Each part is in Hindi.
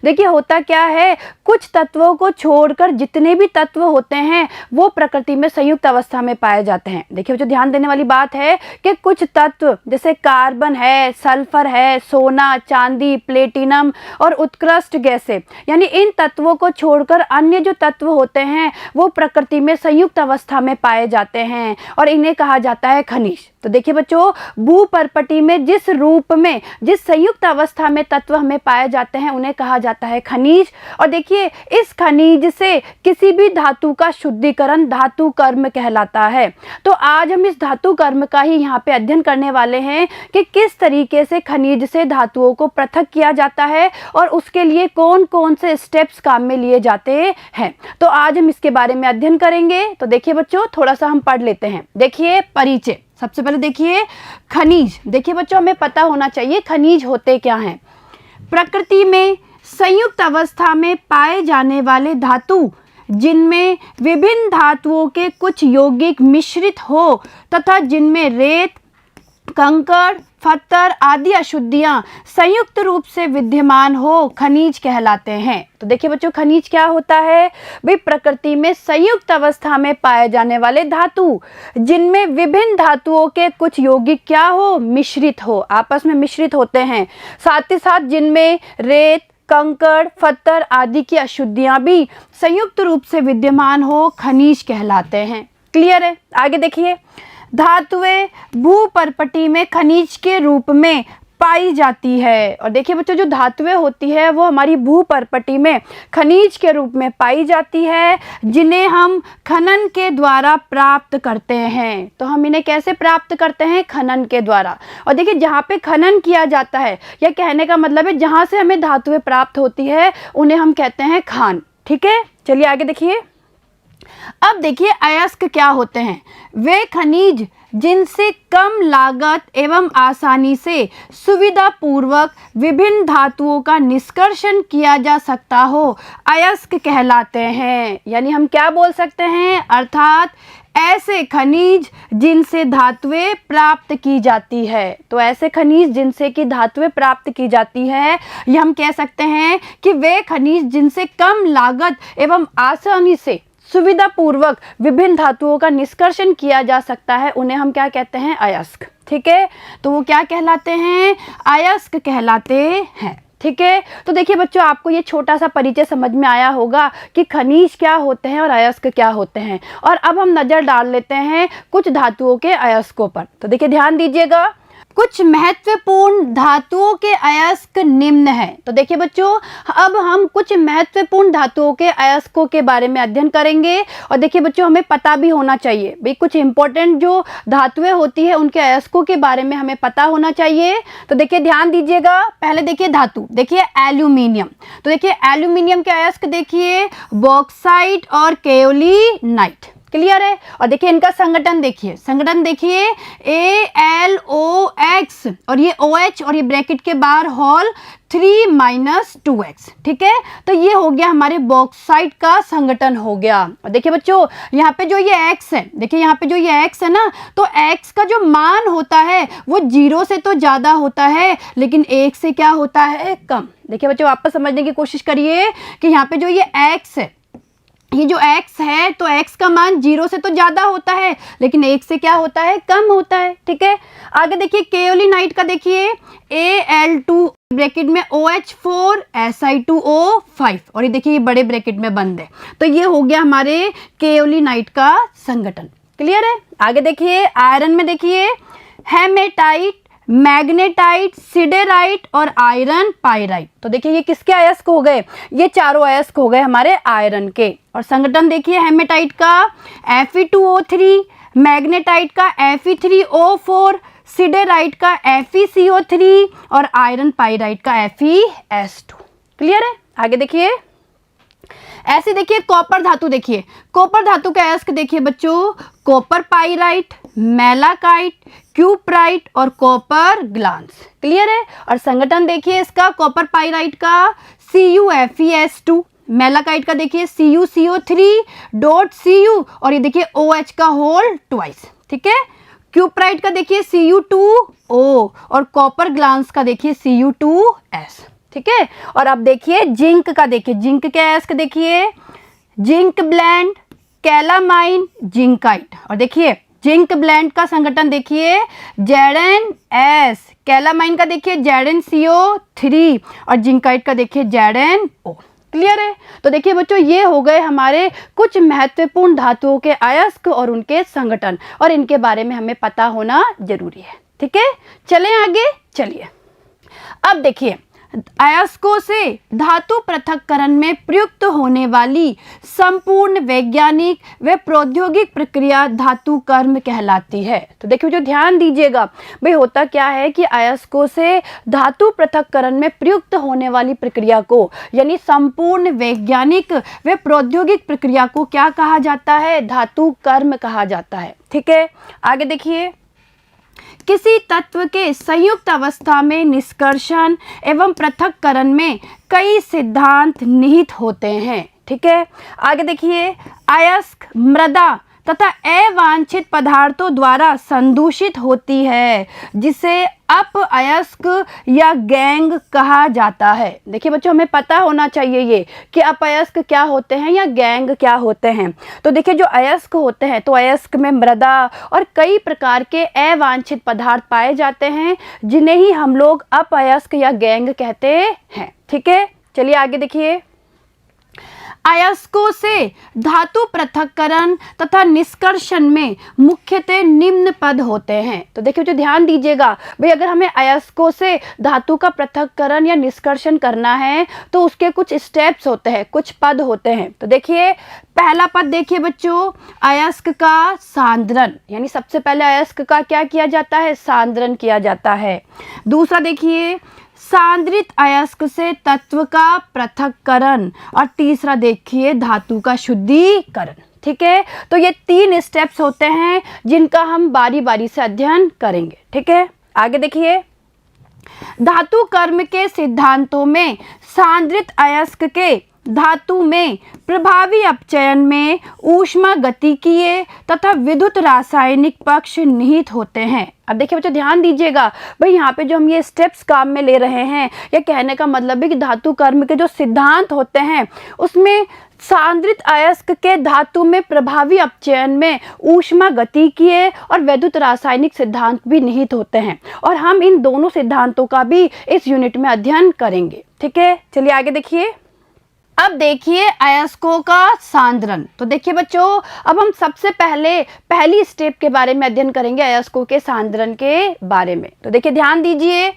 देखिए होता क्या है, कुछ तत्वों को छोड़कर जितने भी तत्व होते हैं वो प्रकृति में संयुक्त अवस्था में पाए जाते हैं। देखिए जो ध्यान देने वाली बात है कि कुछ तत्व जैसे कार्बन है, सल्फर है, सोना, चांदी, प्लेटिनम और उत्कृष्ट गैसें, यानी इन तत्वों को छोड़कर अन्य जो तत्व होते हैं वो प्रकृति में संयुक्त अवस्था में पाए जाते हैं और इन्हें कहा जाता है खनिज। तो देखिए बच्चों, भूपर्पटी में जिस रूप में, जिस संयुक्त अवस्था में तत्व हमें पाए जाते हैं उन्हें कहा जाता है खनिज। और देखिए इस खनिज से किसी भी धातु का शुद्धिकरण धातु कर्म कहलाता है। तो आज हम इस धातु कर्म का ही यहाँ पे अध्ययन करने वाले हैं कि किस तरीके से खनिज से धातुओं को पृथक किया जाता है और उसके लिए कौन कौन से स्टेप्स काम में लिए जाते हैं। तो आज हम इसके बारे में अध्ययन करेंगे। तो देखिए बच्चों, थोड़ा सा हम पढ़ लेते हैं। देखिए परिचय, सबसे पहले देखिए खनिज। देखिए बच्चों, हमें पता होना चाहिए खनिज होते क्या हैं। प्रकृति में संयुक्त अवस्था में पाए जाने वाले धातु जिनमें विभिन्न धातुओं के कुछ यौगिक मिश्रित हो तथा जिनमें रेत, कंकड़, पत्थर आदि अशुद्धियां संयुक्त रूप से विद्यमान हो, खनिज कहलाते हैं। तो देखिए बच्चों, खनिज क्या होता है भाई? प्रकृति में संयुक्त अवस्था में पाए जाने वाले धातु जिनमें विभिन्न धातुओं के कुछ यौगिक क्या हो, मिश्रित हो, आपस में मिश्रित होते हैं, साथ ही साथ जिनमें रेत, कंकड़, पत्थर आदि की अशुद्धियां भी संयुक्त रूप से विद्यमान हो, खनिज कहलाते हैं। क्लियर है? आगे देखिए, धातुएं भूपर्पटी में खनिज के रूप में पाई जाती है। और देखिए बच्चों, जो धातुएं होती है वो हमारी भूपर्पटी में खनिज के रूप में पाई जाती है, जिन्हें हम खनन के द्वारा प्राप्त करते हैं। तो हम इन्हें कैसे प्राप्त करते हैं? खनन के द्वारा। और देखिए जहाँ पे खनन किया जाता है, यह कहने का मतलब है जहाँ से हमें धातुएं प्राप्त होती है उन्हें हम कहते हैं खान। ठीक है, चलिए आगे देखिए। अब देखिए अयस्क क्या होते हैं? वे खनिज जिनसे कम लागत एवं आसानी से सुविधा पूर्वक विभिन्न धातुओं का निष्कर्षण किया जा सकता हो, अयस्क कहलाते हैं। यानी हम क्या बोल सकते हैं? अर्थात ऐसे खनिज जिनसे धातुएं प्राप्त की जाती है। तो ऐसे खनिज जिनसे कि धातुएं प्राप्त की जाती है, ये हम कह सकते हैं कि वे खनिज जिनसे कम लागत एवं आसानी से सुविधा पूर्वक विभिन्न धातुओं का निष्कर्षण किया जा सकता है, उन्हें हम क्या कहते हैं? अयस्क। ठीक है, तो वो क्या कहलाते हैं? अयस्क कहलाते हैं। ठीक है, तो देखिए बच्चों, आपको ये छोटा सा परिचय समझ में आया होगा कि खनिज क्या होते हैं और अयस्क क्या होते हैं। और अब हम नज़र डाल लेते हैं कुछ धातुओं के अयस्कों पर। तो देखिए ध्यान दीजिएगा, कुछ महत्वपूर्ण धातुओं के अयस्क निम्न हैं। तो देखिए बच्चों, अब हम कुछ महत्वपूर्ण धातुओं के अयस्कों के बारे में अध्ययन करेंगे। और देखिए बच्चों, हमें पता भी होना चाहिए भाई, कुछ इंपॉर्टेंट जो धातुएं होती है उनके अयस्कों के बारे में हमें पता होना चाहिए। तो देखिए ध्यान दीजिएगा, पहले देखिए धातु, देखिए एल्यूमिनियम। तो देखिए एल्यूमिनियम के अयस्क देखिए बॉक्साइट और केओलिनाइट। क्लियर है? और देखिए इनका संगठन देखिए, संगठन देखिए AlOX और ये OH और ये ब्रैकेट के बाहर होल 3-2x। ठीक है, तो ये हो गया हमारे बॉक्साइट का संगठन हो गया। और देखिए बच्चों, यहाँ पे जो ये X है, देखिए यहाँ पे जो ये X है ना, तो X का जो मान होता है वो 0 से तो ज़्यादा होता है लेकिन 1 से क्या होता है? कम। देखिए बच्चों, वापस समझने की कोशिश करिए कि यहाँ पे जो ये X है, ये जो x है, तो x का मान 0 से तो ज़्यादा होता है लेकिन 1 से क्या होता है? कम होता है। ठीक है, आगे देखिए केओलिनाइट का देखिए Al2 ब्रैकेट में OH4 Si2O5 और ये देखिए ये बड़े ब्रैकेट में बंद है। तो ये हो गया हमारे केओलिनाइट का संगठन। क्लियर है? आगे देखिए आयरन में देखिए हेमेटाइट, मैग्नेटाइट, सिडेराइट और आयरन पाइराइट। तो देखिए ये किसके अयस्क हो गए? ये चारों अयस्क हो गए हमारे आयरन के। और संगठन देखिए हेमेटाइट का Fe2O3, मैग्नेटाइट का Fe3O4, सिडेराइट का FeCO3 और आयरन पाइराइट का FeS2। क्लियर है? आगे देखिए ऐसे देखिए कॉपर धातु, देखिए कॉपर धातु का अयस्क देखिए बच्चों कॉपर पाइराइट, मेलाकाइट, क्यूप्राइट और कॉपर ग्लांस। क्लियर है? और संगठन देखिए इसका कॉपर पाइराइट का CuFeS2, मेलाकाइट का देखिए CuCO3.Cu और ये देखिए OH का होल ट्वाइस। ठीक है, क्यूप्राइट का देखिए Cu2O और कॉपर ग्लांस का देखिए Cu2S। ठीक है। और अब देखिए जिंक का, देखिए जिंक के अयस्क देखिए, जिंक ब्लेंड, कैलामाइन, जिंकाइट। और देखिए जिंक ब्लेंड का संगठन देखिए ZnS, कैलामाइन का देखिए ZnCO3 और जिंकाइट का देखिए ZnO। क्लियर है। तो देखिए बच्चों ये हो गए हमारे कुछ महत्वपूर्ण धातुओं के अयस्क और उनके संगठन, और इनके बारे में हमें पता होना जरूरी है। ठीक है, चलें आगे। चलिए अब देखिए अयस्कों से धातु पृथक्करण में प्रयुक्त होने वाली संपूर्ण वैज्ञानिक व प्रौद्योगिक प्रक्रिया धातु कर्म कहलाती है। तो देखिए जो ध्यान दीजिएगा भाई, होता क्या है कि अयस्कों से धातु पृथक्करण में प्रयुक्त होने वाली प्रक्रिया को, यानी संपूर्ण वैज्ञानिक व प्रौद्योगिक प्रक्रिया को क्या कहा जाता है? धातु कर्म कहा जाता है। ठीक है, आगे देखिए, किसी तत्व के संयुक्त अवस्था में निष्कर्षण एवं पृथक्करण में कई सिद्धांत निहित होते हैं। ठीक है, आगे देखिए, अयस्क मृदा तथा अवांछित पदार्थों द्वारा संदूषित होती है, जिसे अपअयस्क या गैंग कहा जाता है। देखिए बच्चों हमें पता होना चाहिए ये कि अपअयस्क क्या होते हैं या गैंग क्या होते हैं। तो देखिए जो अयस्क होते हैं, तो अयस्क में मृदा और कई प्रकार के अवांछित पदार्थ पाए जाते हैं, जिन्हें ही हम लोग अपअयस्क या गैंग कहते हैं। ठीक है, चलिए आगे देखिए, अयस्कों से धातु पृथक्करण तथा निष्कर्षण में मुख्यतः निम्न पद होते हैं। तो देखिए जो ध्यान दीजिएगा भाई, अगर हमें अयस्कों से धातु का पृथक्करण या निष्कर्षण करना है तो उसके कुछ स्टेप्स होते हैं, कुछ पद होते हैं। तो देखिए पहला पद देखिए बच्चों, अयस्क का सांद्रण, यानी सबसे पहले अयस्क का क्या किया जाता है? सांद्रण किया जाता है। दूसरा देखिए सांद्रित अयस्क से तत्व का पृथक्करण, और तीसरा देखिए धातु का शुद्धिकरण। ठीक है, तो ये 3 स्टेप्स होते हैं जिनका हम बारी बारी से अध्ययन करेंगे। ठीक है, आगे देखिए, धातु कर्म के सिद्धांतों में सांद्रित अयस्क के धातु में प्रभावी अपचयन में ऊष्मागतिकीय तथा विद्युत रासायनिक पक्ष निहित होते हैं। अब देखिए बच्चों ध्यान दीजिएगा भाई, यहाँ पे जो हम ये स्टेप्स काम में ले रहे हैं, या कहने का मतलब है कि धातु कर्म के जो सिद्धांत होते हैं उसमें सांद्रित अयस्क के धातु में प्रभावी अपचयन में ऊष्मागतिकीय और वैद्युत रासायनिक सिद्धांत भी निहित होते हैं, और हम इन दोनों सिद्धांतों का भी इस यूनिट में अध्ययन करेंगे। ठीक है, चलिए आगे देखिए, अब देखिए अयस्कों का सांद्रण। तो देखिए बच्चों अब हम सबसे पहले पहली स्टेप के बारे में अध्ययन करेंगे, अयस्कों के सांद्रण के बारे में। तो देखिए ध्यान दीजिए,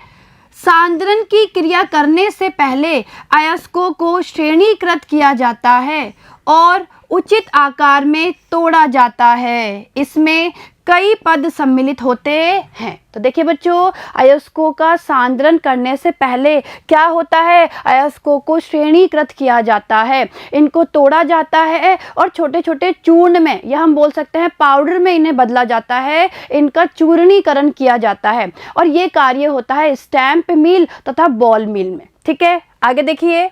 सांद्रण की क्रिया करने से पहले अयस्कों को श्रेणीकृत किया जाता है और उचित आकार में तोड़ा जाता है। इसमें कई पद सम्मिलित होते हैं। तो देखिए बच्चों अयस्कों का सांद्रण करने से पहले क्या होता है? अयस्कों को श्रेणीकृत किया जाता है, इनको तोड़ा जाता है और छोटे छोटे चूर्ण में, या हम बोल सकते हैं पाउडर में इन्हें बदला जाता है, इनका चूर्णीकरण किया जाता है, और ये कार्य होता है स्टैंप मिल तथा बॉल मिल में। ठीक है, आगे देखिए,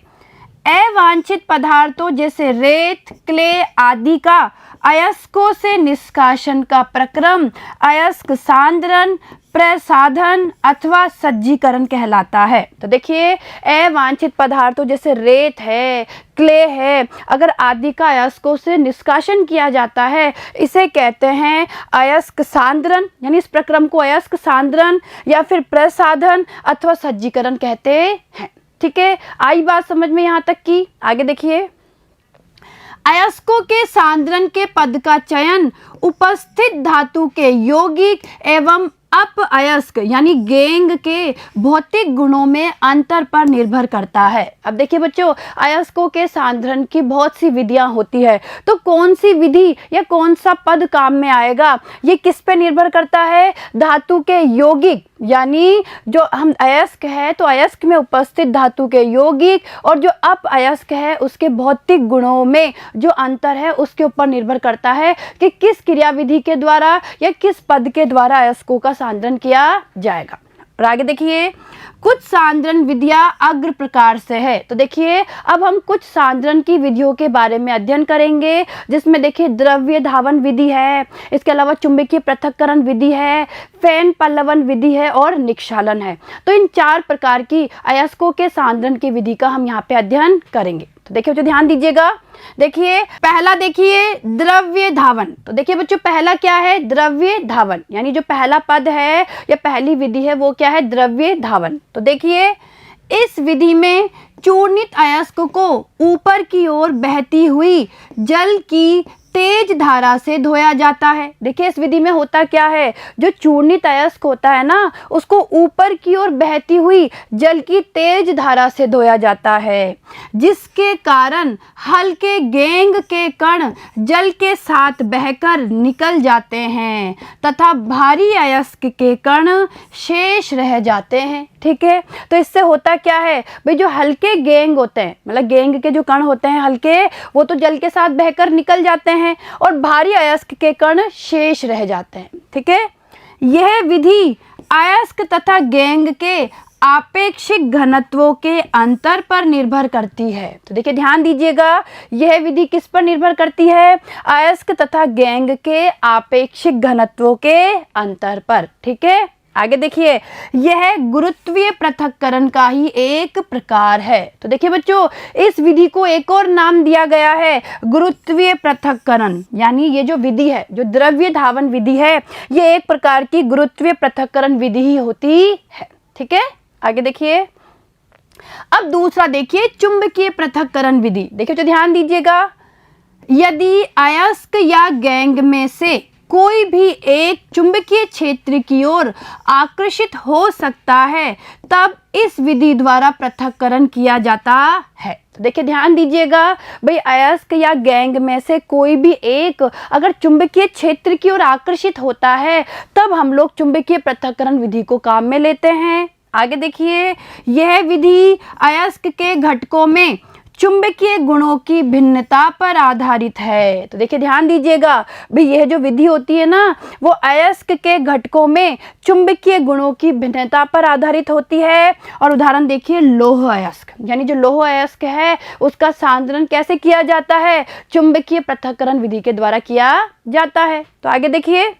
अवांछित पदार्थों जैसे रेत, क्ले आदि का अयस्कों से निष्कासन का प्रक्रम अयस्क सांद्रण, प्रसाधन अथवा सज्जीकरण कहलाता है। तो देखिए अवांछित पदार्थों जैसे रेत है, क्ले है, अगर आदि का अयस्कों से निष्कासन किया जाता है, इसे कहते हैं अयस्क सांद्रण, यानी इस प्रक्रम को अयस्क सांद्रण या फिर प्रसाधन अथवा सज्जीकरण कहते हैं। ठीक है, आई बात समझ में यहाँ तक की? आगे देखिए, अयस्कों के सांद्रण के पद का चयन उपस्थित धातु के यौगिक एवं अपअयस्क यानी गैंग के भौतिक गुणों में अंतर पर निर्भर करता है। अब देखिए बच्चों अयस्कों के सांद्रण की बहुत सी विधियां होती है, तो कौन सी विधि या कौन सा पद काम में आएगा ये किस पे निर्भर करता है? धातु के यौगिक, यानी जो हम अयस्क है तो अयस्क में उपस्थित धातु के यौगिक, और जो अपअयस्क है उसके भौतिक गुणों में जो अंतर है उसके ऊपर निर्भर करता है कि किस क्रियाविधि के द्वारा या किस पद के द्वारा अयस्कों का सांद्रण किया जाएगा। और आगे देखिए, कुछ सांद्रण विधियां अग्र प्रकार से है। तो देखिए अब हम कुछ सांद्रण की विधियों के बारे में अध्ययन करेंगे, जिसमें देखिए द्रव्य धावन विधि है, इसके अलावा चुंबकीय पृथक्करण विधि है, फैन पल्लवन विधि है और निक्षालन है। तो इन 4 प्रकार की अयस्कों के सांद्रण की विधि का हम यहाँ पे अध्ययन करेंगे। तो देखिए बच्चों ध्यान दीजिएगा। देखिए पहला देखिए द्रव्य धावन। तो देखिए बच्चों पहला क्या है, द्रव्य धावन, यानी जो पहला पद है या पहली विधि है वो क्या है, द्रव्य धावन। तो देखिए इस विधि में चूर्णित अयस्क को ऊपर की ओर बहती हुई जल की तेज धारा से धोया जाता है। देखिए इस विधि में होता क्या है, जो चूर्णित अयस्क होता है ना, उसको ऊपर की ओर बहती हुई जल की तेज धारा से धोया जाता है, जिसके कारण हल्के गेंग के कण जल के साथ बहकर निकल जाते हैं तथा भारी अयस्क के कण शेष रह जाते हैं। ठीक है, तो इससे होता क्या है भाई, जो हल्के गेंग होते हैं, मतलब गेंग के जो कण होते हैं हल्के, वो तो जल के साथ बहकर निकल जाते हैं और भारी अयस्क के कण शेष रह जाते हैं। ठीक है, यह विधि अयस्क तथा गेंग के आपेक्षिक घनत्वों के अंतर पर निर्भर करती है। तो देखिए ध्यान दीजिएगा, यह विधि किस पर निर्भर करती है, अयस्क तथा गेंग के आपेक्षिक घनत्वों के अंतर पर। ठीक है, आगे देखिए, यह गुरुत्वीय पृथक्करण का ही एक प्रकार है। तो देखिए बच्चों इस विधि को एक और नाम दिया गया है गुरुत्वीय पृथक्करण, यानी ये जो विधि है, जो द्रव्य धावन विधि है, ये एक प्रकार की गुरुत्वीय पृथक्करण विधि ही होती है। ठीक है, आगे देखिए, अब दूसरा देखिए चुंबकीय पृथक्करण विधि। देखिए तो ध्यान दीजिएगा, यदि अयस्क या गेंग में से कोई भी एक चुंबकीय क्षेत्र की ओर आकर्षित हो सकता है, तब इस विधि द्वारा पृथक्करण किया जाता है। तो देखिए ध्यान दीजिएगा भाई, अयस्क या गेंग में से कोई भी एक अगर चुंबकीय क्षेत्र की ओर आकर्षित होता है, तब हम लोग चुंबकीय पृथक्करण विधि को काम में लेते हैं। आगे देखिए, यह विधि अयस्क के घटकों में चुंबकीय गुणों की भिन्नता पर आधारित है। तो देखिए ध्यान दीजिएगा भाई, यह जो विधि होती है ना, वो अयस्क के घटकों में चुंबकीय गुणों की भिन्नता पर आधारित होती है। और उदाहरण देखिए, लौह अयस्क, यानी जो लौह अयस्क है उसका सांद्रण कैसे किया जाता है, चुंबकीय पृथक्करण विधि के द्वारा किया जाता है। तो आगे देखिए,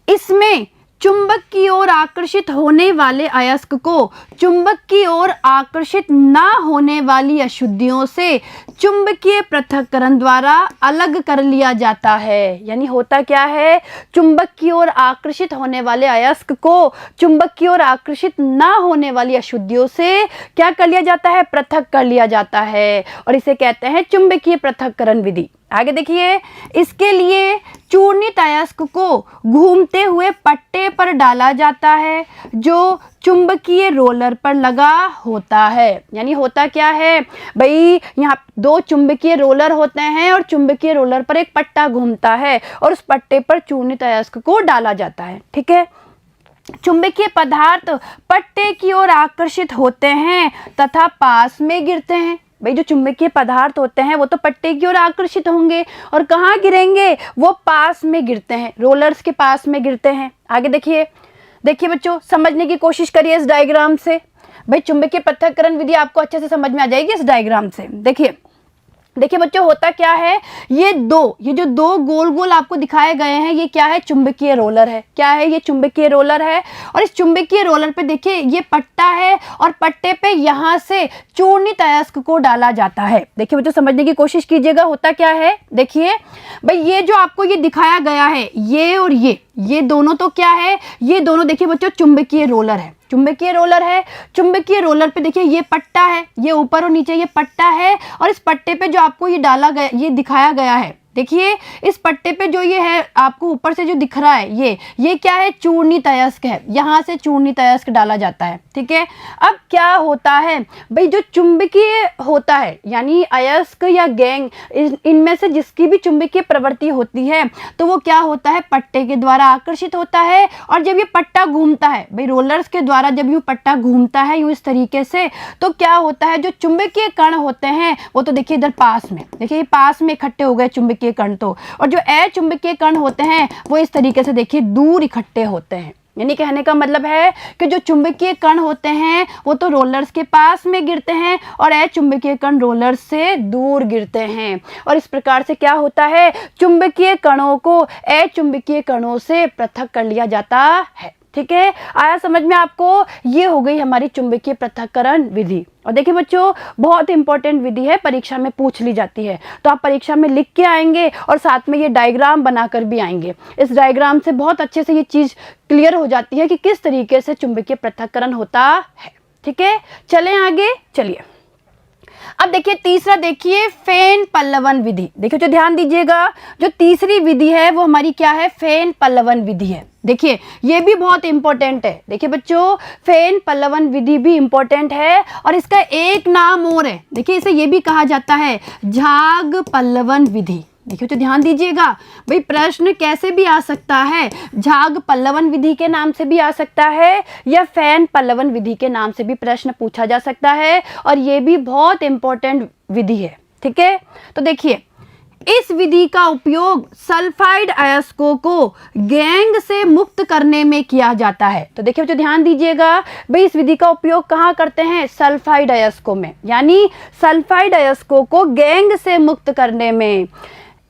इसमें चुंबक की ओर आकर्षित होने वाले अयस्क को चुंबक की ओर आकर्षित ना होने वाली अशुद्धियों से चुंबकीय पृथक्करण द्वारा अलग कर लिया जाता है। यानी होता क्या है, चुंबक की ओर आकर्षित होने वाले अयस्क को चुंबक की ओर आकर्षित ना होने वाली अशुद्धियों से क्या कर लिया जाता है, पृथक कर लिया जाता है, और इसे कहते हैं चुंबकीय पृथक्करण विधि। आगे देखिए, इसके लिए चूर्णित अयस्क को घूमते हुए पट्टे पर डाला जाता है, जो चुंबकीय रोलर पर लगा होता है। यानी होता क्या है भाई, यहाँ 2 चुंबकीय रोलर होते हैं और चुंबकीय रोलर पर एक पट्टा घूमता है और उस पट्टे पर चूर्णित अयस्क को डाला जाता है। ठीक है, चुंबकीय पदार्थ पट्टे की ओर आकर्षित होते हैं तथा पास में गिरते हैं। भाई जो चुंबकीय पदार्थ होते हैं वो तो पट्टे की ओर आकर्षित होंगे और कहाँ गिरेंगे, वो पास में गिरते हैं, रोलर्स के पास में गिरते हैं। आगे देखिए, देखिए बच्चों समझने की कोशिश करिए इस डायग्राम से। भाई चुंबकीय पृथक्करण विधि आपको अच्छे से समझ में आ जाएगी इस डायग्राम से। देखिए देखिए बच्चों, होता क्या है, ये जो दो गोल गोल आपको दिखाए गए हैं, ये क्या है, चुंबकीय रोलर है। क्या है, ये चुंबकीय रोलर है। और इस चुंबकीय रोलर पे देखिए ये पट्टा है और पट्टे पे यहाँ से चूर्णित अयस्क को डाला जाता है। देखिए बच्चों समझने की कोशिश कीजिएगा, होता क्या है, देखिए भाई ये जो आपको ये दिखाया गया है, ये और ये दोनों तो क्या है, ये दोनों देखिए बच्चों चुंबकीय रोलर है। चुंबकीय रोलर है, चुंबकीय रोलर पे देखिए ये पट्टा है, ये ऊपर और नीचे ये पट्टा है, और इस पट्टे पे जो आपको ये डाला गया, ये दिखाया गया है, देखिए इस पट्टे पे जो ये है आपको ऊपर से जो दिख रहा है, ये क्या है, चूर्णित अयस्क है। यहाँ से चूर्णित अयस्क डाला जाता है। ठीक है, अब क्या होता है भाई, जो चुंबकीय होता है यानी अयस्क या गेंग, इनमें से जिसकी भी चुंबकीय प्रवृत्ति होती है, तो वो क्या होता है, पट्टे के द्वारा आकर्षित होता है। और जब ये पट्टा घूमता है भाई, रोलर्स के द्वारा जब यूँ पट्टा घूमता है यूँ इस तरीके से, तो क्या होता है, जो चुंबकीय कण होते हैं वो तो देखिए इधर पास में, देखिए पास में इकट्ठे हो गए चुंबकीय कण तो, और जो अचुंबकीय कण होते हैं वो इस तरीके से देखिए दूर इकट्ठे होते हैं। यानी कहने का मतलब है कि जो चुंबकीय कण होते हैं वो तो रोलर्स के पास में गिरते हैं और अचुंबकीय कण रोलर्स से दूर गिरते हैं। और इस प्रकार से क्या होता है, चुंबकीय कणों को अचुंबकीय कणों से पृथक कर लिया जाता है। ठीक है, आया समझ में आपको? ये हो गई हमारी चुंबकीय पृथक्करण विधि। और देखिए बच्चों, बहुत इंपॉर्टेंट विधि है, परीक्षा में पूछ ली जाती है, तो आप परीक्षा में लिख के आएंगे और साथ में ये डायग्राम बनाकर भी आएंगे। इस डायग्राम से बहुत अच्छे से ये चीज़ क्लियर हो जाती है कि किस तरीके से चुंबकीय पृथक्करण होता है। ठीक है, चलें आगे। चलिए अब देखिए तीसरा, देखिए फेन पल्लवन विधि। देखिए जो ध्यान दीजिएगा, जो तीसरी विधि है वो हमारी क्या है, फेन पल्लवन विधि है। देखिए ये भी बहुत इंपॉर्टेंट है। देखिए बच्चों, फेन पल्लवन विधि भी इंपॉर्टेंट है और इसका एक नाम और है। देखिए इसे ये भी कहा जाता है झाग पल्लवन विधि। देखिए तो ध्यान दीजिएगा भाई, प्रश्न कैसे भी आ सकता है, झाग पल्लवन विधि के नाम से भी आ सकता है या फेन पल्लवन विधि के नाम से भी प्रश्न पूछा जा सकता है और ये भी बहुत इंपॉर्टेंट विधि है। ठीक है, तो देखिए इस विधि का उपयोग सल्फाइड अयस्कों को गैंग से मुक्त करने में किया जाता है। तो देखिए बच्चों ध्यान दीजिएगा भाई, इस विधि का उपयोग कहाँ करते हैं, सल्फाइड अयस्कों में, यानी सल्फाइड अयस्कों को गैंग से मुक्त करने में।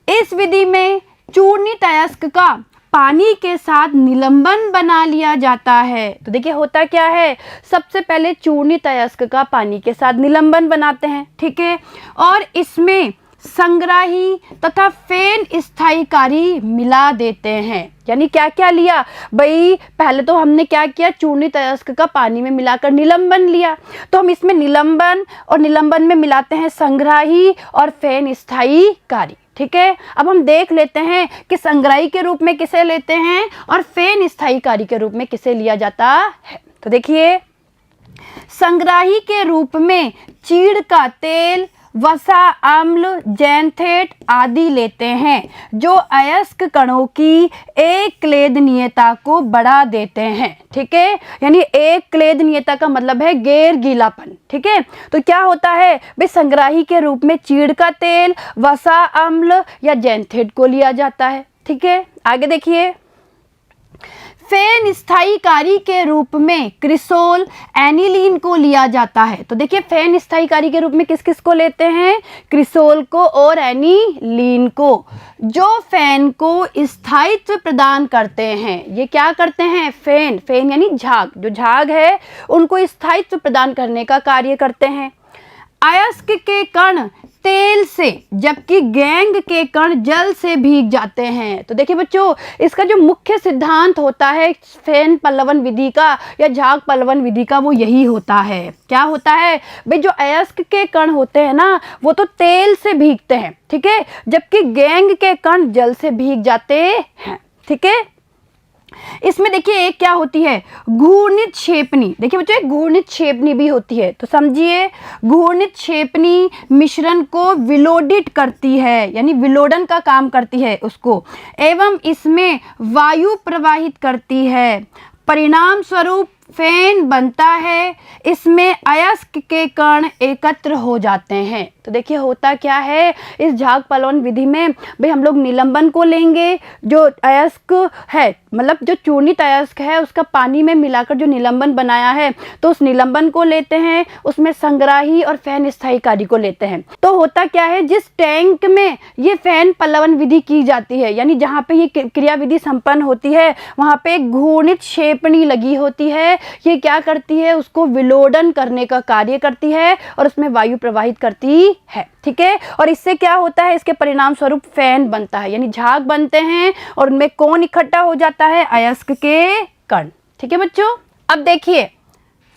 इस विधि में चूर्णित अयस्क का पानी के साथ निलंबन बना लिया जाता है। तो देखिए होता क्या है, सबसे पहले चूर्णित अयस्क का पानी के साथ निलंबन बनाते हैं। ठीक है, और इसमें संग्राही तथा फेन स्थायीकारी मिला देते हैं। यानी क्या क्या लिया भाई, पहले तो हमने क्या किया, चूर्णित अयस्क का पानी में मिलाकर निलंबन लिया, तो हम इसमें निलंबन और निलंबन में मिलाते हैं संग्राही और फेन स्थायीकारी। ठीक है, अब हम देख लेते हैं कि संग्राही के रूप में किसे लेते हैं और फेन स्थायीकारी के रूप में किसे लिया जाता है। तो देखिए संग्राही के रूप में चीड़ का तेल, वसा अम्ल, जैंथेट आदि लेते हैं, जो अयस्क कणों की एक क्लेदनीयता को बढ़ा देते हैं। ठीक है, यानी एक क्लेदनीयता का मतलब है गैर गीलापन। ठीक है, तो क्या होता है भाई, संग्राही के रूप में चीड़ का तेल, वसा अम्ल या जैंथेट को लिया जाता है। ठीक है, आगे देखिए फेन स्थायीकारी के रूप में क्रिसोल, एनिलीन को लिया जाता है। तो देखिए फेन स्थायीकारी के रूप में किस किस को लेते हैं, क्रिसोल को और एनिलीन को, जो फेन को स्थायित्व प्रदान करते हैं। ये क्या करते हैं, फेन, फेन यानी झाग, जो झाग है उनको स्थायित्व प्रदान करने का कार्य करते हैं। अयस्क के कण तेल से जबकि गैंग के कण जल से भीग जाते हैं। तो देखिए बच्चों, इसका जो मुख्य सिद्धांत होता है फेन पल्लवन विधि का या झाग पल्लवन विधि का, वो यही होता है। क्या होता है भाई, जो अयस्क के कण होते हैं ना वो तो तेल से भीगते हैं। ठीक है, जबकि गैंग के कण जल से भीग जाते हैं। ठीक है, इसमें देखिए एक क्या होती है, घूर्णित क्षेपनी। देखिए बच्चों एक घूर्णित क्षेपनी भी होती है, तो समझिए घूर्णित क्षेपनी मिश्रण को विलोडित करती है, यानी विलोडन का काम करती है उसको, एवं इसमें वायु प्रवाहित करती है। परिणाम स्वरूप फेन बनता है, इसमें अयस्क के कण एकत्र हो जाते हैं। तो देखिए होता क्या है, इस झाग पल्लवन विधि में भाई हम लोग निलंबन को लेंगे, जो अयस्क है मतलब जो चूर्णित अयस्क है उसका पानी में मिलाकर जो निलंबन बनाया है, तो उस निलंबन को लेते हैं, उसमें संग्राही और फेन स्थायीकारी को लेते हैं। तो होता क्या है, जिस टैंक में ये फेन पल्लवन विधि की जाती है, यानी जहाँ पे ये क्रिया विधि संपन्न होती है, वहाँ पे एक घूर्णित क्षेपनी लगी होती है। ये क्या करती है, उसको विलोडन करने का कार्य करती है और उसमें वायु प्रवाहित करती है। ठीक है, और इससे क्या होता है, इसके परिणाम स्वरूप फेन बनता है, यानी झाग बनते हैं और उनमें कौन इकट्ठा हो जाता है, अयस्क के कण। ठीक है बच्चों, अब देखिए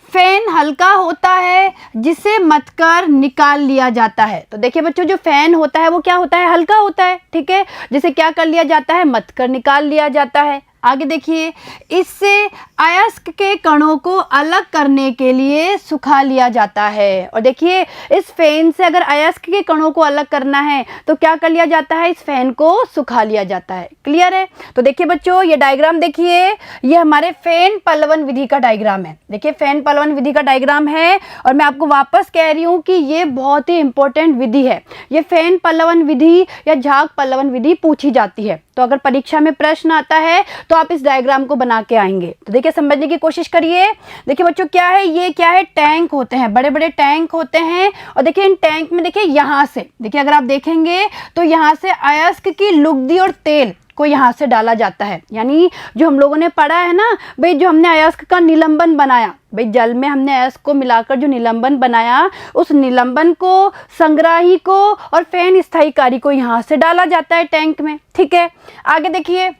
फेन हल्का होता है जिसे मथकर निकाल लिया जाता है। तो देखिए बच्चों जो फेन होता है वो क्या होता है, हल्का होता है। ठीक है, जिसे क्या कर लिया जाता है, मथकर निकाल लिया जाता है। आगे देखिए, इससे अयस्क के कणों को अलग करने के लिए सुखा लिया जाता है। और देखिए इस फेन से अगर अयस्क के कणों को अलग करना है तो क्या कर लिया जाता है, इस फेन को सुखा लिया जाता है। क्लियर है? तो देखिए बच्चों ये डायग्राम देखिए, ये हमारे फेन पल्लवन विधि का डायग्राम है। देखिए फेन पल्लवन विधि का डायग्राम है और मैं आपको वापस कह रही हूँ कि ये बहुत ही इंपॉर्टेंट विधि है। ये फेन पल्लवन विधि या झाग पल्लवन विधि पूछी जाती है। तो अगर परीक्षा में प्रश्न आता है तो आप इस डायग्राम को बना के आएंगे। तो देखिए समझने की कोशिश करिए। देखिए बच्चों क्या है, ये क्या है, टैंक होते हैं, बड़े बड़े टैंक होते हैं। और देखिए इन टैंक में देखिए यहाँ से, देखिए अगर आप देखेंगे तो यहाँ से अयस्क की लुगदी और तेल को यहाँ से डाला जाता है। यानी जो हम लोगों ने पढ़ा है ना भाई, जो हमने अयस्क का निलंबन बनाया, भाई जल में हमने अयस्क को मिलाकर जो निलंबन बनाया, उस निलंबन को, संग्राही को और फेन स्थायीकारी को यहाँ से डाला जाता है टैंक में। ठीक है, आगे देखिए,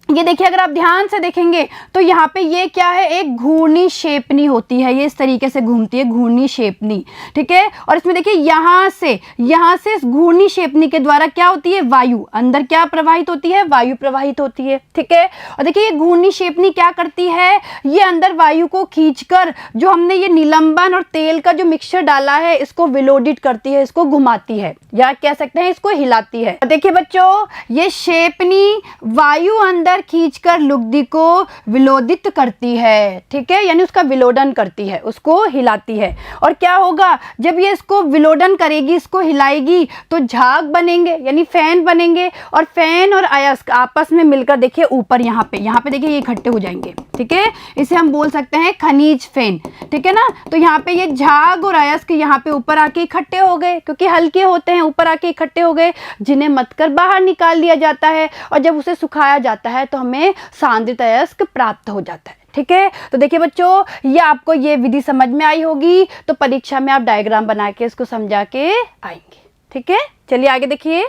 ये देखिए अगर आप ध्यान से देखेंगे तो यहाँ पे ये क्या है, एक घूर्णी शेपनी होती है, ये इस तरीके से घूमती है, घूर्णी शेपनी। ठीक है, और इसमें देखिए यहाँ से इस घूर्णी शेपनी के द्वारा क्या होती है, वायु अंदर क्या प्रवाहित होती है, वायु प्रवाहित होती है। ठीक है, और देखिए ये घूर्णी शेपनी क्या करती है, ये अंदर वायु को खींचकर जो हमने ये निलंबन और तेल का जो मिक्सचर डाला है इसको विलोडित करती है, इसको घुमाती है, या कह सकते हैं इसको हिलाती है। देखिए बच्चों, ये शेपनी वायु अंदर खींचकर लुगदी को विलोदित करती है। ठीक है, यानी उसका विलोडन करती है, उसको हिलाती है। और क्या होगा, जब ये इसको विलोडन करेगी, इसको हिलाएगी, तो झाग बनेंगे, यानी फैन बनेंगे। और फैन और अयस्क आपस में मिलकर देखिए ऊपर यहाँ पे देखिए ये इकट्ठे हो जाएंगे। ठीक है, इसे हम बोल सकते हैं खनिज फैन। ठीक है ना, तो यहाँ पे ये झाग और अयस्क यहाँ पे ऊपर आके इकट्ठे हो गए, क्योंकि हल्के होते हैं, ऊपर आके इकट्ठे हो गए, जिन्हें मतकर बाहर निकाल लिया जाता है। और जब उसे सुखाया जाता है तो हमें सांद्रित अयस्क प्राप्त हो जाता है। ठीक है, तो देखिए बच्चों, ये आपको ये विधि समझ में आई होगी, तो परीक्षा में आप डायग्राम बना के इसको समझा के आएंगे। ठीक है, चलिए आगे देखिए।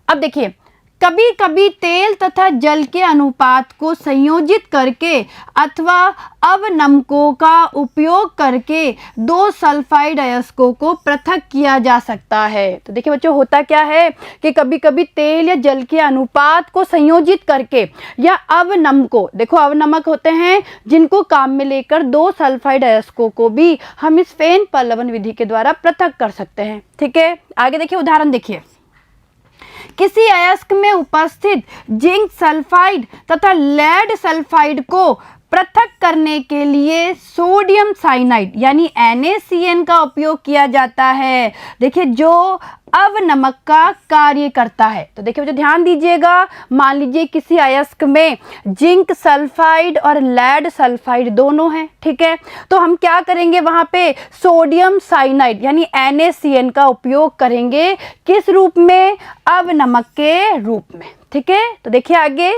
अब देखिए, कभी कभी तेल तथा जल के अनुपात को संयोजित करके अथवा अवनमकों का उपयोग करके दो सल्फाइड अयस्कों को पृथक किया जा सकता है। तो देखिए बच्चों, होता क्या है कि कभी कभी तेल या जल के अनुपात को संयोजित करके या अवनमकों, देखो अवनमक होते हैं जिनको काम में लेकर दो सल्फाइड अयस्कों को भी हम इस फेन पल्लवन विधि के द्वारा पृथक कर सकते हैं। ठीक है, आगे देखिए, उदाहरण देखिए। किसी अयस्क में उपस्थित जिंक सल्फाइड तथा लेड सल्फाइड को पृथक करने के लिए सोडियम साइनाइड यानी NaCN का उपयोग किया जाता है। देखिए, जो अवनमक का कार्य करता है। तो देखिए बच्चों ध्यान दीजिएगा, मान लीजिए किसी अयस्क में जिंक सल्फाइड और लेड सल्फाइड दोनों हैं। ठीक है, तो हम क्या करेंगे, वहां पे सोडियम साइनाइड यानी NaCN का उपयोग करेंगे, किस रूप में, अवनमक के रूप में। ठीक है, तो देखिए आगे,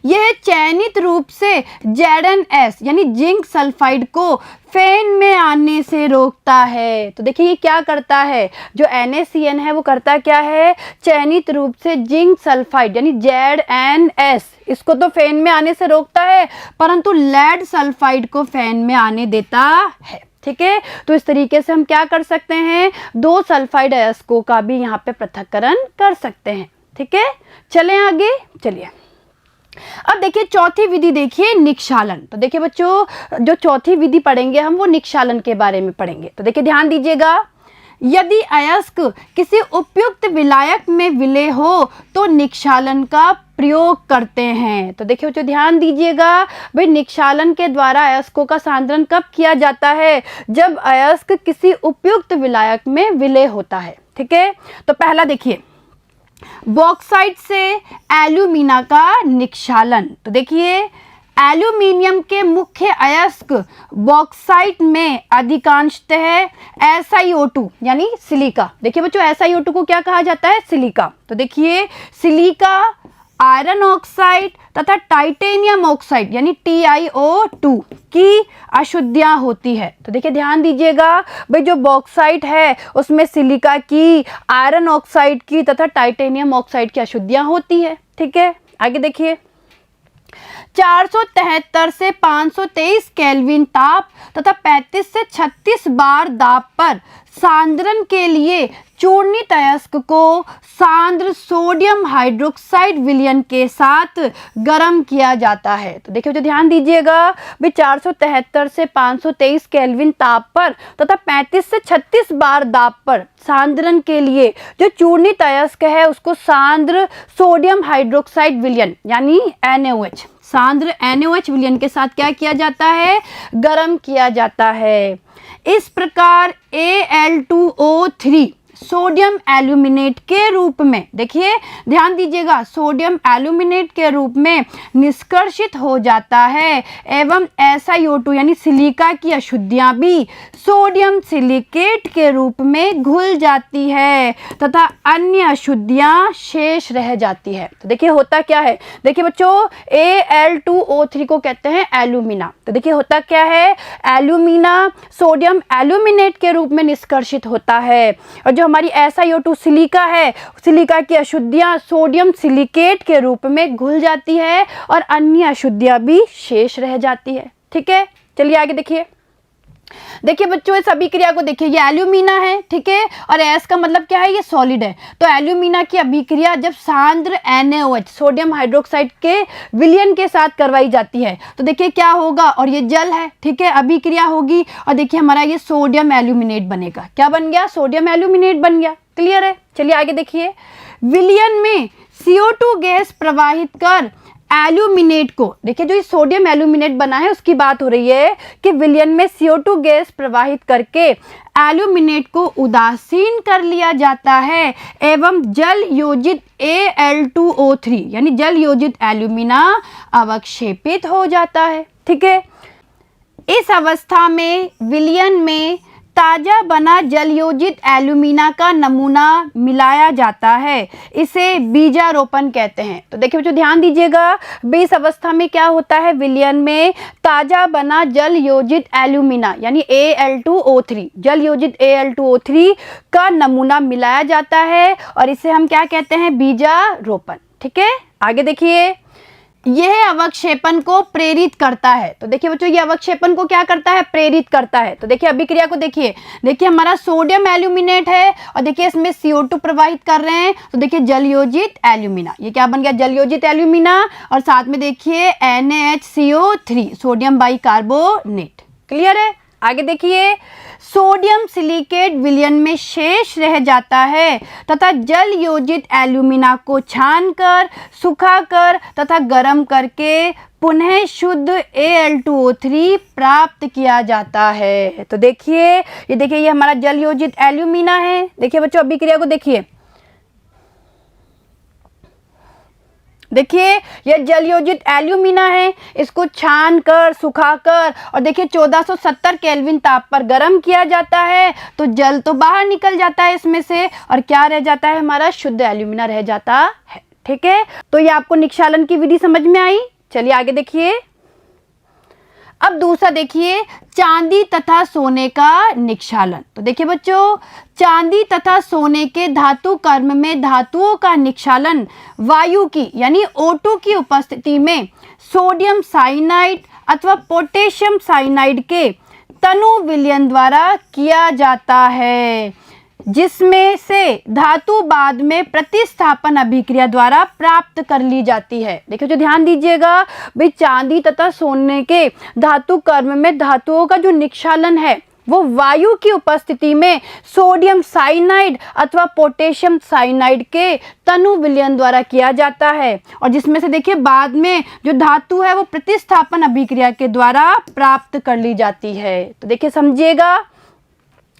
यह चयनित रूप से ZnS यानी जिंक सल्फाइड को फेन में आने से रोकता है। तो देखिए ये क्या करता है, जो NaCN है वो करता क्या है, चयनित रूप से जिंक सल्फाइड यानी ZnS इसको तो फेन में आने से रोकता है, परंतु लेड सल्फाइड को फेन में आने देता है। ठीक है, तो इस तरीके से हम क्या कर सकते हैं, दो सल्फाइड अयस्कों का भी यहाँ पे पृथक्करण कर सकते हैं। ठीक है, चलें आगे, चलिए अब देखिए चौथी विधि देखिए, निक्षालन। तो देखिए बच्चों, जो चौथी विधि पढ़ेंगे हम वो निक्षालन के बारे में पढ़ेंगे। तो देखिए ध्यान दीजिएगा, यदि अयस्क किसी उपयुक्त विलायक में विलय हो तो निक्षालन का प्रयोग करते हैं। तो देखिए बच्चों ध्यान दीजिएगा, भाई निक्षालन के द्वारा अयस्कों का सांद्रण कब किया जाता है, जब अयस्क किसी उपयुक्त विलायक में विलय होता है। ठीक है, तो पहला देखिए, बॉक्साइट से एल्यूमिना का निक्षालन। तो देखिए एल्यूमिनियम के मुख्य अयस्क बॉक्साइट में अधिकांशतः SiO2 यानी सिलिका। देखिए बच्चों, SiO2 को क्या कहा जाता है, सिलिका। तो देखिए सिलिका, आयरन ऑक्साइड तथा टाइटेनियम ऑक्साइड यानी TiO2 की अशुद्धियां होती है। तो देखिए ध्यान दीजिएगा, भाई जो बॉक्साइट है उसमें सिलिका की, आयरन ऑक्साइड की तथा टाइटेनियम ऑक्साइड की अशुद्धियां होती है। ठीक है, आगे देखिए, 473 से 523 केल्विन ताप तथा 35 से 36 बार दाब पर सांद्रण के लिए चूर्णित अयस्क को सांद्र सोडियम हाइड्रोक्साइड विलयन के साथ गर्म किया जाता है। तो देखिए ध्यान दीजिएगा, भाई 473 से 523 केल्विन ताप पर तथा 35 से 36 बार दाब पर सांद्रण के लिए जो चूर्णित अयस्क है उसको सांद्र सोडियम हाइड्रोक्साइड विलयन यानी NaOH, सांद्र NaOH विलयन के साथ क्या किया जाता है, गर्म किया जाता है। इस प्रकार Al2O3 सोडियम एल्यूमिनेट के रूप में, देखिए ध्यान दीजिएगा, सोडियम एल्यूमिनेट के रूप में निष्कर्षित हो जाता है एवं SiO2 यानी सिलिका की अशुद्धियां भी सोडियम सिलिकेट के रूप में घुल जाती है तथा अन्य अशुद्धियां शेष रह जाती है। तो देखिए होता क्या है, देखिए बच्चों Al2O3 को कहते हैं एल्यूमिना। तो देखिए होता क्या है, एल्यूमिना सोडियम एल्यूमिनेट के रूप में निष्कर्षित होता है और जो हमारी SiO2 सिलिका है, सिलिका की अशुद्धियां सोडियम सिलिकेट के रूप में घुल जाती है और अन्य अशुद्धियां भी शेष रह जाती है। ठीक है, चलिए आगे देखिए। देखिए बच्चों इस अभिक्रिया को देखिए, ये एल्यूमिना है, ठीक है, और एस का मतलब क्या है, ये सॉलिड है। तो एल्यूमिना की अभिक्रिया जब सांद्र NaOH सोडियम हाइड्रोक्साइड के विलयन के साथ करवाई जाती है तो देखिए क्या होगा, और ये जल है, ठीक है, अभिक्रिया होगी और देखिए हमारा ये सोडियम एल्यूमिनेट बनेगा। क्या बन गया, सोडियम एल्यूमिनेट बन गया। क्लियर है, चलिए आगे देखिए। विलयन में CO2 गैस प्रवाहित कर एल्यूमिनेट को, देखिए जो ये सोडियम एल्यूमिनेट बना है उसकी बात हो रही है कि विलयन में CO2 गैस प्रवाहित करके एल्यूमिनेट को उदासीन कर लिया जाता है एवं जल योजित Al2O3 यानी जल योजित एल्यूमिना अवक्षेपित हो जाता है। ठीक है, इस अवस्था में विलयन में ताजा बना जलयोजित एल्यूमिना का नमूना मिलाया जाता है, इसे बीजारोपण कहते हैं। तो देखिए बच्चों ध्यान दीजिएगा, इस अवस्था में क्या होता है, विलयन में ताजा बना जल योजित एल्यूमिना यानी Al2O3 जल योजित Al2O3 का नमूना मिलाया जाता है और इसे हम क्या कहते हैं, बीजारोपण। ठीक है, आगे देखिए। यह अवक्षेपण को प्रेरित करता है। तो देखिए बच्चों ये अवक्षेपण को क्या करता है, प्रेरित करता है। तो देखिए अभिक्रिया को देखिए, देखिए हमारा सोडियम एल्यूमिनेट है और देखिए इसमें CO2 प्रवाहित कर रहे हैं तो देखिए जलयोजित एल्यूमिना, ये क्या बन गया, जलयोजित एल्यूमिना, और साथ में देखिए NaHCO3 सोडियम बाइकार्बोनेट। क्लियर है, आगे देखिए। सोडियम सिलिकेट विलयन में शेष रह जाता है तथा जल योजित एल्यूमिना को छानकर, सुखाकर तथा गर्म करके पुनः शुद्ध Al2O3 प्राप्त किया जाता है। तो देखिए ये हमारा जल योजित एल्यूमिना है। देखिए बच्चों अभिक्रिया को देखिए, देखिए यह जलयोजित एल्यूमिना है, इसको छानकर, सुखाकर और देखिए 1470 केल्विन ताप पर गर्म किया जाता है तो जल तो बाहर निकल जाता है इसमें से और क्या रह जाता है, हमारा शुद्ध एल्यूमिना रह जाता है। ठीक है, तो ये आपको निक्षालन की विधि समझ में आई। चलिए आगे देखिए। अब दूसरा देखिए, चांदी तथा सोने का निक्षालन। तो देखिए बच्चों, चांदी तथा सोने के धातु कर्म में धातुओं का निक्षालन वायु की यानी O2 की उपस्थिति में सोडियम साइनाइड अथवा पोटेशियम साइनाइड के तनु विलयन द्वारा किया जाता है, जिसमें से धातु बाद में प्रतिस्थापन अभिक्रिया द्वारा प्राप्त कर ली जाती है। देखिए जो ध्यान दीजिएगा भाई, चांदी तथा सोने के धातु कर्म में धातुओं का जो निक्षालन है वो वायु की उपस्थिति में सोडियम साइनाइड अथवा पोटेशियम साइनाइड के तनु विलयन द्वारा किया जाता है और जिसमें से देखिए बाद में जो धातु है वो प्रतिस्थापन अभिक्रिया के द्वारा प्राप्त कर ली जाती है। तो देखिए समझिएगा,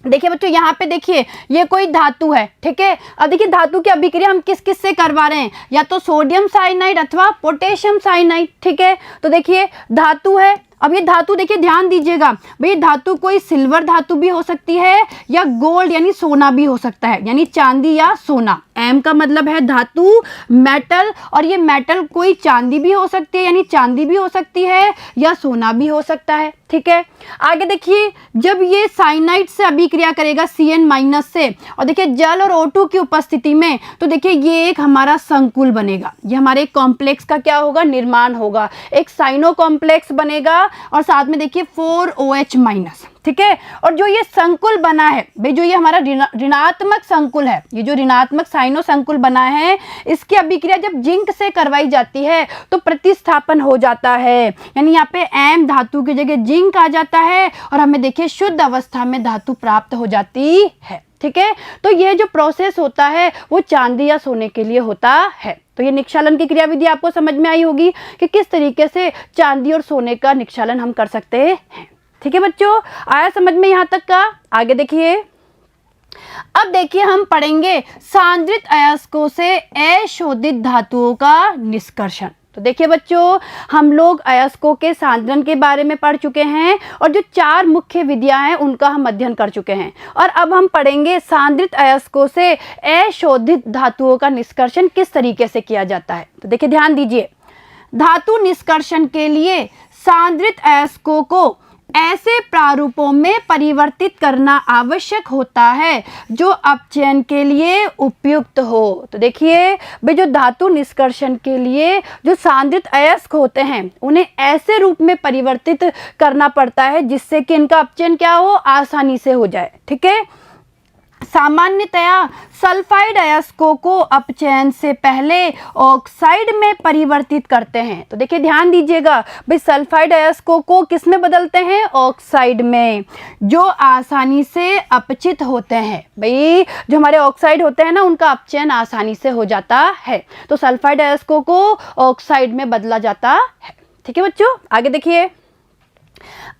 देखिए बच्चों यहाँ पे देखिए ये कोई धातु है, ठीक है। अब देखिए धातु की अभिक्रिया हम किस किस से करवा रहे हैं, या तो सोडियम साइनाइड अथवा पोटेशियम साइनाइड, ठीक है। तो देखिए धातु है, अब ये धातु देखिए ध्यान दीजिएगा भाई, धातु कोई सिल्वर धातु भी हो सकती है या गोल्ड यानी सोना भी हो सकता है, यानी चांदी या सोना। एम का मतलब है धातु, मेटल, और ये मेटल कोई चांदी भी हो सकती है यानी चांदी भी हो सकती है या सोना भी हो सकता है, ठीक है। आगे देखिए, जब ये साइनाइड से अभिक्रिया करेगा Cn- से और देखिए जल और O2 की उपस्थिति में, तो देखिए ये एक हमारा संकुल बनेगा, ये हमारे कॉम्प्लेक्स का क्या होगा, निर्माण होगा, एक साइनो कॉम्प्लेक्स बनेगा और साथ में देखिए 4OH-, ठीक है। और जो ये संकुल बना है भाई, जो ये हमारा ऋणात्मक संकुल है, ये जो ऋणात्मक साइनो संकुल बना है, इसकी अभिक्रिया जब जिंक से करवाई जाती है तो प्रतिस्थापन हो जाता है, यानी यहाँ पे एम धातु की जगह जिंक आ जाता है और हमें देखिए शुद्ध अवस्था में धातु प्राप्त हो जाती है, ठीक है। तो ये जो प्रोसेस होता है वो चांदी या सोने के लिए होता है। तो ये निक्षालन की क्रियाविधि आपको समझ में आई होगी कि किस तरीके से चांदी और सोने का निक्षालन हम कर सकते हैं, ठीक है बच्चों। आया समझ में यहाँ तक का? आगे देखिए। अब देखिए हम पढ़ेंगे सांद्रित अयस्कों से अशोधित धातुओं का निष्कर्षण। तो देखिए बच्चों, हम लोग अयस्कों के सांद्रण के बारे में पढ़ चुके हैं और जो 4 मुख्य विधियां हैं उनका हम अध्ययन कर चुके हैं, और अब हम पढ़ेंगे सांद्रित अयस्कों से अशोधित धातुओं का निष्कर्षण किस तरीके से किया जाता है। तो देखिए ध्यान दीजिए, धातु निष्कर्षण के लिए सांद्रित अयस्कों को ऐसे प्रारूपों में परिवर्तित करना आवश्यक होता है जो अपचयन के लिए उपयुक्त हो। तो देखिए भाई, जो धातु निष्कर्षण के लिए जो सांद्रित अयस्क होते हैं उन्हें ऐसे रूप में परिवर्तित करना पड़ता है जिससे कि इनका अपचयन क्या हो, आसानी से हो जाए। ठीक है, सामान्यतया सल्फाइड अयस्कों को अपचयन से पहले ऑक्साइड में परिवर्तित करते हैं। तो देखिए ध्यान दीजिएगा भाई, सल्फाइड अयस्कों को किस में बदलते हैं, ऑक्साइड में, जो आसानी से अपचित होते हैं। भाई जो हमारे ऑक्साइड होते हैं ना, उनका अपचयन आसानी से हो जाता है, तो सल्फाइड अयस्कों को ऑक्साइड में बदला जाता है। ठीक है बच्चों, आगे देखिए,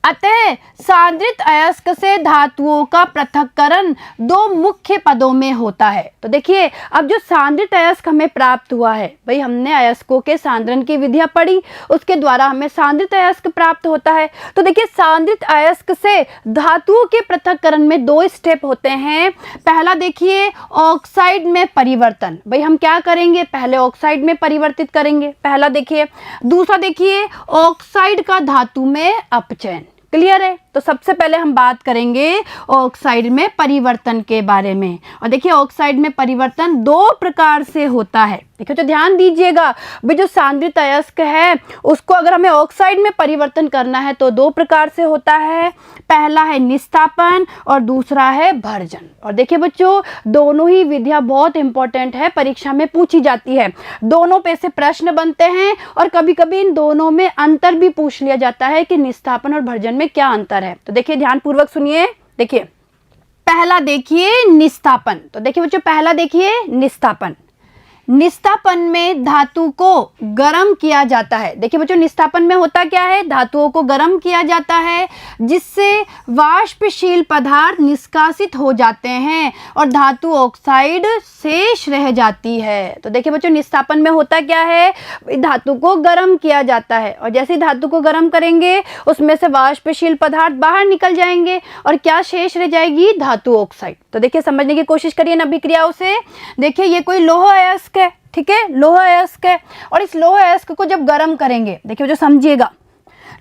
अतः सांद्रित अयस्क से धातुओं का पृथक्करण 2 मुख्य पदों में होता है। तो देखिए, अब जो सांद्रित अयस्क हमें प्राप्त हुआ है, भाई हमने अयस्कों के सांद्रण की विधियां पढ़ी, उसके द्वारा हमें सांद्रित अयस्क प्राप्त होता है। तो देखिए, सांद्रित अयस्क से धातुओं के पृथक्करण में 2 स्टेप होते हैं। पहला देखिए, ऑक्साइड में परिवर्तन। भाई हम क्या करेंगे, पहले ऑक्साइड में परिवर्तित करेंगे, पहला देखिए। दूसरा देखिए, ऑक्साइड का धातु में अपचयन। क्लियर है? तो सबसे पहले हम बात करेंगे ऑक्साइड में परिवर्तन के बारे में। और देखिए, ऑक्साइड में परिवर्तन 2 प्रकार से होता है। देखिए तो ध्यान दीजिएगा भाई, जो सांद्रित अयस्क है उसको अगर हमें ऑक्साइड में परिवर्तन करना है तो 2 प्रकार से होता है। पहला है निस्तापन और दूसरा है भर्जन। और देखिए बच्चों, दोनों ही विधियां बहुत इंपॉर्टेंट है, परीक्षा में पूछी जाती है, दोनों पे से प्रश्न बनते हैं, और कभी कभी इन दोनों में अंतर भी पूछ लिया जाता है कि निस्तापन और भर्जन में क्या अंतर है। तो देखिए ध्यान पूर्वक सुनिए। देखिए पहला देखिए निस्तापन। तो देखिए बच्चों, पहला देखिए निस्तापन। निस्तापन में धातु को गर्म किया जाता है। देखिए बच्चों, निस्तापन में होता क्या है, धातुओं को गर्म किया जाता है जिससे वाष्पशील पदार्थ निष्कासित हो जाते हैं और धातु ऑक्साइड शेष रह जाती है। तो देखिए बच्चों, निस्तापन में होता क्या है, धातु को गर्म किया जाता है, और जैसे धातु को गर्म करेंगे उसमें से वाष्पशील पदार्थ बाहर निकल जाएंगे और क्या शेष रह जाएगी, धातु ऑक्साइड। तो देखिए समझने की कोशिश करिए इन अभिक्रियाओं से। देखिए ये कोई लोह अयस्क है, ठीक है, लोह अयस्क है, और इस लोह अयस्क को जब गर्म करेंगे, देखिए जो समझिएगा,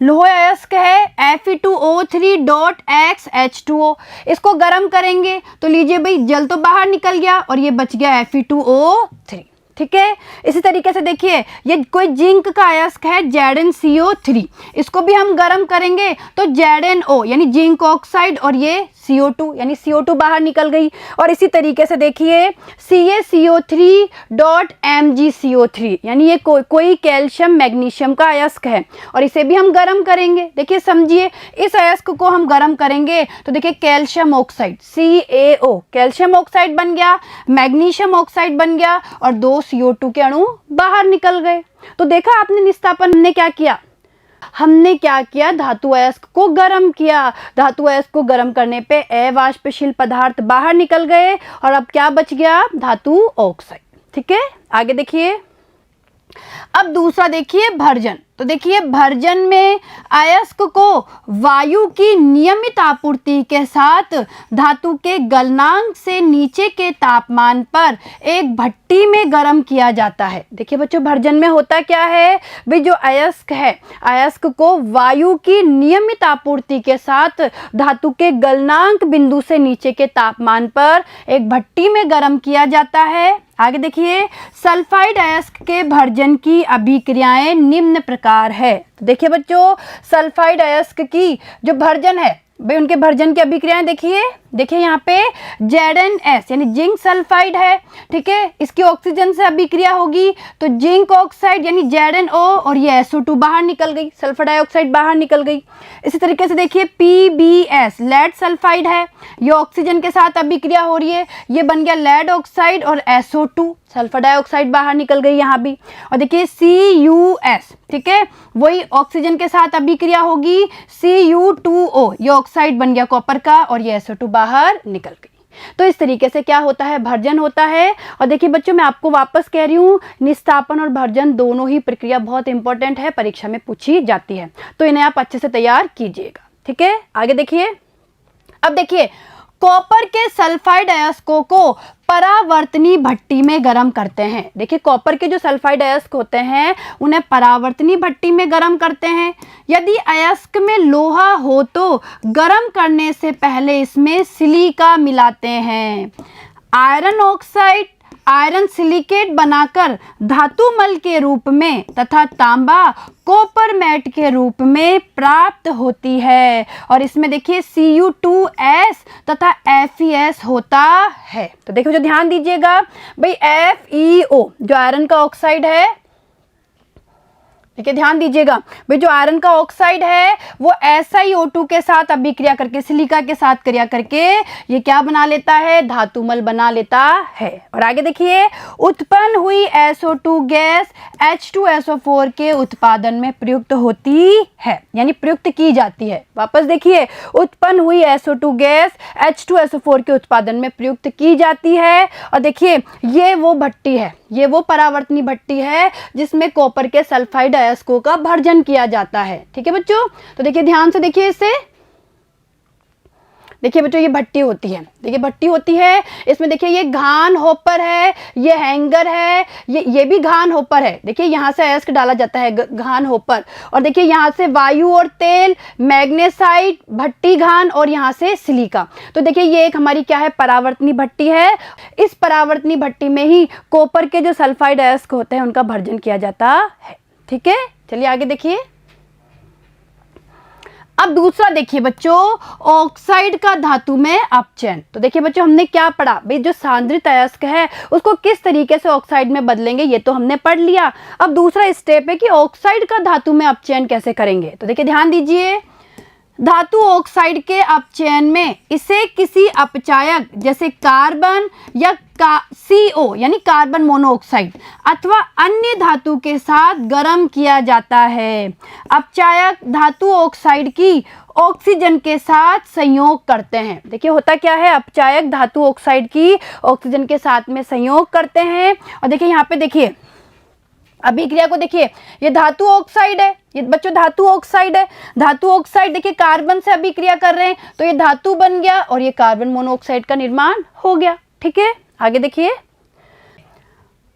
लोह अयस्क है Fe2O3.XH2O, इसको गर्म करेंगे तो लीजिए भाई, जल तो बाहर निकल गया और ये बच गया Fe2O3। ठीक है, इसी तरीके से देखिए, ये कोई जिंक का अयस्क है ZnCO3, इसको भी हम गर्म करेंगे तो ZnO यानी जिंक ऑक्साइड और ये CO2 यानी CO2 बाहर निकल गई। और इसी तरीके से देखिए CaCO3.MgCO3 यानी ये कोई कैल्शियम मैग्नीशियम का अयस्क है और इसे भी हम गर्म करेंगे। देखिए समझिए, इस अयस्क को हम गर्म करेंगे तो देखिए calcium oxide CaO, calcium oxide बन गया, मैग्नीशियम ऑक्साइड बन गया और 2 CO2 के अणु बाहर निकल गए। तो देखा आपने, निस्तापन ने क्या किया, हमने क्या किया, धातु अयस्क को गर्म किया। धातु अयस्क को गर्म करने पे अवाष्पशील पदार्थ बाहर निकल गए और अब क्या बच गया, धातु ऑक्साइड। ठीक है, आगे देखिए। अब दूसरा देखिए भर्जन। तो देखिए भर्जन में अयस्क को वायु की नियमित आपूर्ति के साथ धातु के गलनांक से नीचे के तापमान पर एक भट्टी में गर्म किया जाता है। देखिए बच्चों, भर्जन में होता क्या है भाई, जो अयस्क है, अयस्क को वायु की नियमित आपूर्ति के साथ धातु के गलनांक बिंदु से नीचे के तापमान पर एक भट्टी में गर्म किया जाता है। आगे देखिए, सल्फाइड अयस्क के भर्जन की अभिक्रियाएं निम्न प्रकार है। तो देखिए बच्चों, सल्फाइड अयस्क की जो भर्जन है भाई, उनके भर्जन की अभिक्रियाएं देखिए। देखिए यहाँ पे ZnS यानी जिंक सल्फाइड है, ठीक है, इसकी ऑक्सीजन से अभिक्रिया होगी तो जिंक ऑक्साइड यानी ZnO और ये SO2 बाहर निकल गई, सल्फर डाइऑक्साइड बाहर निकल गई। इसी तरीके से देखिए PbS लेड सल्फाइड है, ये ऑक्सीजन के साथ अभिक्रिया हो रही है, ये बन गया लेड ऑक्साइड और SO2, सल्फर डाइऑक्साइड बाहर निकल गई यहाँ भी। और देखिए CuS, ठीक है, वही ऑक्सीजन के साथ अभिक्रिया होगी, Cu2O, ये ऑक्साइड बन गया कॉपर का और ये SO2 बाहर निकल गई। तो इस तरीके से क्या होता है, भर्जन होता है। और देखिए बच्चों, मैं आपको वापस कह रही हूँ, निस्तापन और भर्जन दोनों ही प्रक्रिया बहुत इंपॉर्टेंट है, परीक्षा में पूछी जाती है, तो इन्हें आप अच्छे से तैयार कीजिएगा। ठीक है, आगे देखिए। अब देखिए, कॉपर के सल्फाइड अयस्कों को परावर्तनी भट्टी में गर्म करते हैं। देखिए, कॉपर के जो सल्फाइड अयस्क होते हैं उन्हें परावर्तनी भट्टी में गर्म करते हैं। यदि अयस्क में लोहा हो तो गर्म करने से पहले इसमें सिलिका मिलाते हैं। आयरन ऑक्साइड आयरन सिलिकेट बनाकर धातुमल के रूप में तथा तांबा कॉपर मैट के रूप में प्राप्त होती है। और इसमें देखिए Cu2S तथा FeS होता है। तो देखिए जो ध्यान दीजिएगा भाई, FeO जो आयरन का ऑक्साइड है, देखिए ध्यान दीजिएगा भाई, जो आयरन का ऑक्साइड है वो SiO2 के साथ अभिक्रिया करके, सिलिका के साथ क्रिया करके ये क्या बना लेता है, धातुमल बना लेता है। और आगे देखिए, उत्पन्न हुई SO2 गैस H2SO4 के उत्पादन में प्रयुक्त होती है, यानी प्रयुक्त की जाती है। वापस देखिए, उत्पन्न हुई SO2 गैस H2SO4 के उत्पादन में प्रयुक्त की जाती है। और देखिए, ये वो भट्टी है, ये वो परावर्तनी भट्टी है जिसमें कॉपर के सल्फाइड अयस्कों का भर्जन किया जाता है। ठीक है बच्चों, तो देखिए ध्यान से देखिए इसे। देखिए बच्चों, ये भट्टी होती है, देखिए भट्टी होती है, इसमें देखिए ये घान होपर है, ये हैंगर है, ये भी घान होपर है। देखिए यहाँ से अयस्क डाला जाता है, घान होपर। और देखिए यहाँ से वायु और तेल, मैग्नेसाइट, भट्टी घान, और यहाँ से सिलिका। तो देखिए ये एक हमारी क्या है, परावर्तनी भट्टी है। इस परावर्तनी भट्टी में ही कॉपर के जो सल्फाइड अयस्क होते हैं उनका भर्जन किया जाता है। ठीक है, चलिए आगे देखिए। अब दूसरा देखिए बच्चों, ऑक्साइड का धातु में अपचयन। तो देखिए बच्चों, हमने क्या पढ़ा भाई, जो सांद्रित अयस्क है उसको किस तरीके से ऑक्साइड में बदलेंगे, ये तो हमने पढ़ लिया। अब दूसरा स्टेप है कि ऑक्साइड का धातु में अपचयन कैसे करेंगे। तो देखिए ध्यान दीजिए, धातु ऑक्साइड के अपचयन में इसे किसी अपचायक जैसे कार्बन या CO यानी कार्बन मोनोऑक्साइड अथवा अन्य धातु के साथ गर्म किया जाता है। अपचायक धातु ऑक्साइड की ऑक्सीजन के साथ संयोग करते हैं। देखिए होता क्या है, अपचायक धातु ऑक्साइड की ऑक्सीजन के साथ में संयोग करते हैं। और देखिए यहाँ पे देखिए अभिक्रिया को देखिए, ये धातु ऑक्साइड है, ये बच्चों धातु ऑक्साइड है। धातु ऑक्साइड देखिए कार्बन से अभिक्रिया कर रहे हैं तो ये धातु बन गया और ये कार्बन मोनोऑक्साइड का निर्माण हो गया। ठीक है, आगे देखिए।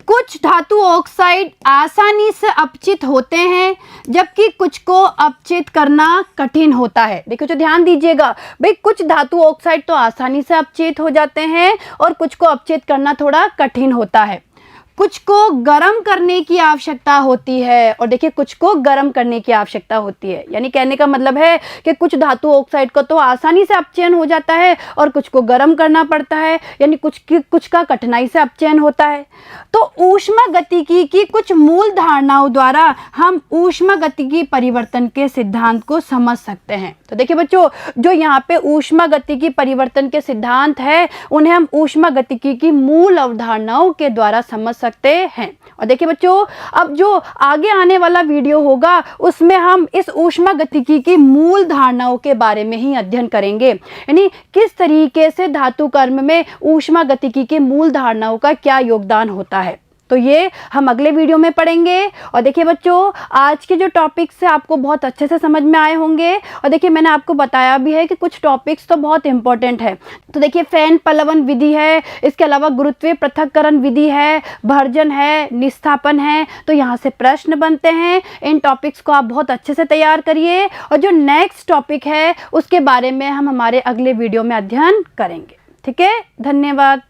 कुछ धातु ऑक्साइड आसानी से अपचित होते हैं जबकि कुछ को अपचित करना कठिन होता है। देखिए जो ध्यान दीजिएगा भाई, कुछ धातु ऑक्साइड तो आसानी से अपचित हो जाते हैं और कुछ को अपचित करना थोड़ा कठिन होता है। कुछ को गर्म करने की आवश्यकता होती है और देखिए कुछ को गर्म करने की आवश्यकता होती है। यानी कहने का मतलब है कि कुछ धातु ऑक्साइड का तो आसानी से अपचयन हो जाता है और कुछ को गर्म करना पड़ता है, यानी कुछ का कठिनाई से अपचयन होता है। तो ऊष्मागतिकी की कुछ मूल धारणाओं द्वारा हम ऊष्मागतिकी परिवर्तन के सिद्धांत को समझ सकते हैं। तो देखिए बच्चों, जो यहाँ पे ऊष्मागतिकी परिवर्तन के सिद्धांत है उन्हें हम ऊष्मागतिकी की मूल अवधारणाओं के द्वारा समझ सकते हैं। और देखिए बच्चों, अब जो आगे आने वाला वीडियो होगा उसमें हम इस ऊष्मागतिकी की मूल धारणाओं के बारे में ही अध्ययन करेंगे, यानी किस तरीके से धातु कर्म में ऊष्मागतिकी की मूल धारणाओं का क्या योगदान होता है। तो ये हम अगले वीडियो में पढ़ेंगे। और देखिए बच्चों, आज के जो टॉपिक्स से आपको बहुत अच्छे से समझ में आए होंगे। और देखिए मैंने आपको बताया भी है कि कुछ टॉपिक्स तो बहुत इंपॉर्टेंट है। तो देखिए फैन पल्लवन विधि है, इसके अलावा गुरुत्वीय पृथक्करण विधि है, भर्जन है, निस्थापन है। तो यहाँ से प्रश्न बनते हैं। इन टॉपिक्स को आप बहुत अच्छे से तैयार करिए और जो नेक्स्ट टॉपिक है उसके बारे में हम हमारे अगले वीडियो में अध्ययन करेंगे। ठीक है, धन्यवाद।